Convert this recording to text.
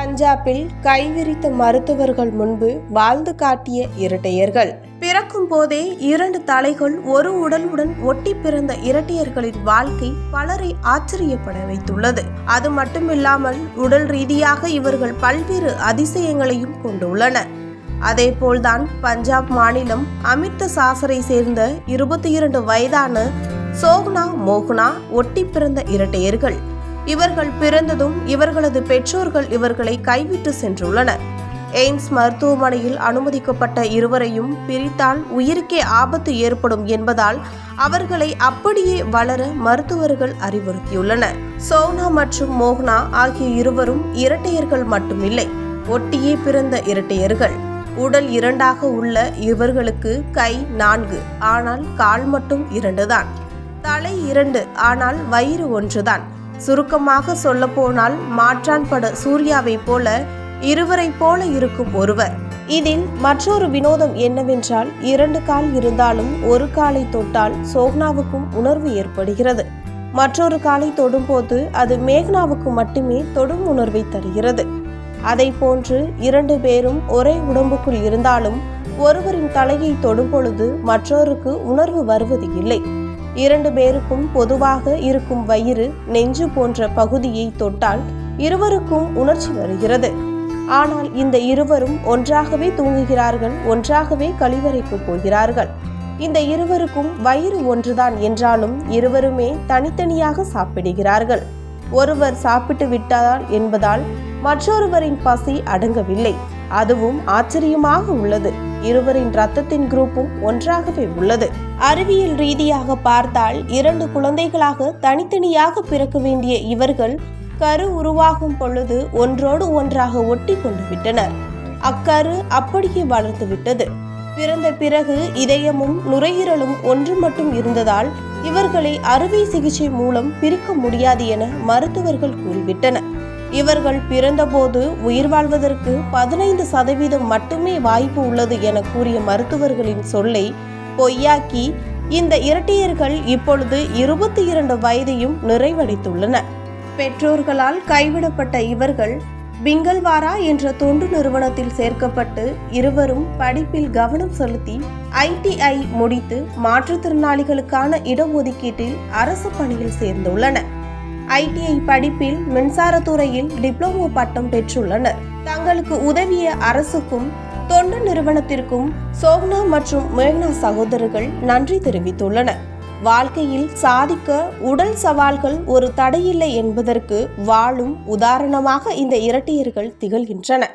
பஞ்சாபில் கைவிரித்த மருத்துவர்கள் முன்பு வாழ்ந்து காட்டிய இரட்டையர்கள். பிறக்கும் போதே 2 தலைகள் ஒரு உடலுடன் ஒட்டி பிறந்த இரட்டையர்களின் வாழ்க்கை பலரை ஆச்சரியப்பட வைத்துள்ளது. அது மட்டுமில்லாமல் உடல் ரீதியாக இவர்கள் பல்வேறு அதிசயங்களையும் கொண்டுள்ளனர். அதேபோல்தான் பஞ்சாப் மாநிலம் அமிர்தசரஸை சேர்ந்த 22 வயதான சோக்னா மோகனா ஒட்டி பிறந்த இரட்டையர்கள். இவர்கள் பிறந்ததும் இவர்களது பெற்றோர்கள் இவர்களை கைவிட்டு சென்றுள்ளனர். எய்ம்ஸ் மருத்துவமனையில் அனுமதிக்கப்பட்ட இருவரையும் பிரித்தால் உயிருக்கே ஆபத்து ஏற்படும் என்பதால் அவர்களை அப்படியே வளர மருத்துவர்கள் அறிவுறுத்தியுள்ளனர். சோக்னா மற்றும் மோகனா ஆகிய இருவரும் இரட்டையர்கள் மட்டுமில்லை, ஒட்டியே பிறந்த இரட்டையர்கள். உடல் 2ஆக உள்ள இவர்களுக்கு கை 4, ஆனால் கால் மட்டும் 2 தான். தலை 2, ஆனால் வயிறு 1 தான். சுருக்கமாக சொல்ல போனால் மாற்றான் பட சூர்யாவை போல இருவரை போல இருக்கும் ஒருவர். இதில் மற்றொரு வினோதம் என்னவென்றால் 2 கால் இருந்தாலும் ஒரு காலை தொட்டால் சோக்னாவுக்கும் உணர்வு ஏற்படுகிறது. மற்றொரு காலை தொடும்போது அது மேகனாவுக்கு மட்டுமே தொடும் உணர்வை தருகிறது. அதை போன்று 2 பேரும் ஒரே உடம்புக்குள் இருந்தாலும் ஒருவரின் தலையை தொடும் பொழுது மற்றொருக்கு உணர்வு வருவது இல்லை. 2 பேருக்கும் பொதுவாக இருக்கும் வயிறு, நெஞ்சு போன்ற பகுதியை தொட்டால் இருவருக்கும் உணர்ச்சி வருகிறது. ஆனால் இந்த இருவரும் ஒன்றாகவே தூங்குகிறார்கள், ஒன்றாகவே கழிவறைக்கு போகிறார்கள். இந்த இருவருக்கும் வயிறு ஒன்றுதான் என்றாலும் இருவருமே தனித்தனியாக சாப்பிடுகிறார்கள். ஒருவர் சாப்பிட்டு விட்டார் என்பதால் மற்றொருவரின் பசி அடங்கவில்லை. அதுவும் ஆச்சரியமாக உள்ளது. இருவரின் இரத்தத்தின் குரூப்பும் ஒன்றாகவே உள்ளது. அறிவியல் ரீதியாக பார்த்தால் 2 குழந்தைகளாக தனித்தனியாக பிறக்க வேண்டிய இவர்கள் கரு உருவாகும் பொழுது ஒன்றோடு ஒன்றாக ஒட்டி கொண்டு விட்டனர். அக்கரு அப்படியே வளர்ந்து விட்டது. பிறந்த பிறகு இதயமும் நுரையீரலும் ஒன்று மட்டும் இருந்ததால் இவர்களை அறுவை சிகிச்சை மூலம் பிரிக்க முடியாது என மருத்துவர்கள் கூறிவிட்டனர். இவர்கள் பிறந்தபோது உயிர் வாழ்வதற்கு 15% மட்டுமே வாய்ப்பு உள்ளது என கூறிய மருத்துவர்களின் சொல்லை பொய்யாக்கி இந்த இரட்டையர்கள் இப்பொழுது 22 வயதையும் நிறைவடைத்துள்ளனர். பெற்றோர்களால் கைவிடப்பட்ட இவர்கள் பிங்கல்வாரா என்ற தொண்டு நிறுவனத்தில் சேர்க்கப்பட்டு இருவரும் படிப்பில் கவனம் செலுத்தி ITI முடித்து மாற்றுத்திறனாளிகளுக்கான இடஒதுக்கீட்டில் அரசு பணியில் சேர்ந்துள்ளனர். ITI படிப்பில் மின்சாரத்துறையில் டிப்ளமோ பட்டம் பெற்றுள்ளனர். தங்களுக்கு உதவிய அரசுக்கும் தொண்டு நிறுவனத்திற்கும் சோக்னா மற்றும் மேகனா சகோதரர்கள் நன்றி தெரிவித்துள்ளனர். வாழ்க்கையில் சாதிக்க உடல் சவால்கள் ஒரு தடையில்லை என்பதற்கு வாழும் உதாரணமாக இந்த இரட்டையர்கள் திகழ்கின்றனர்.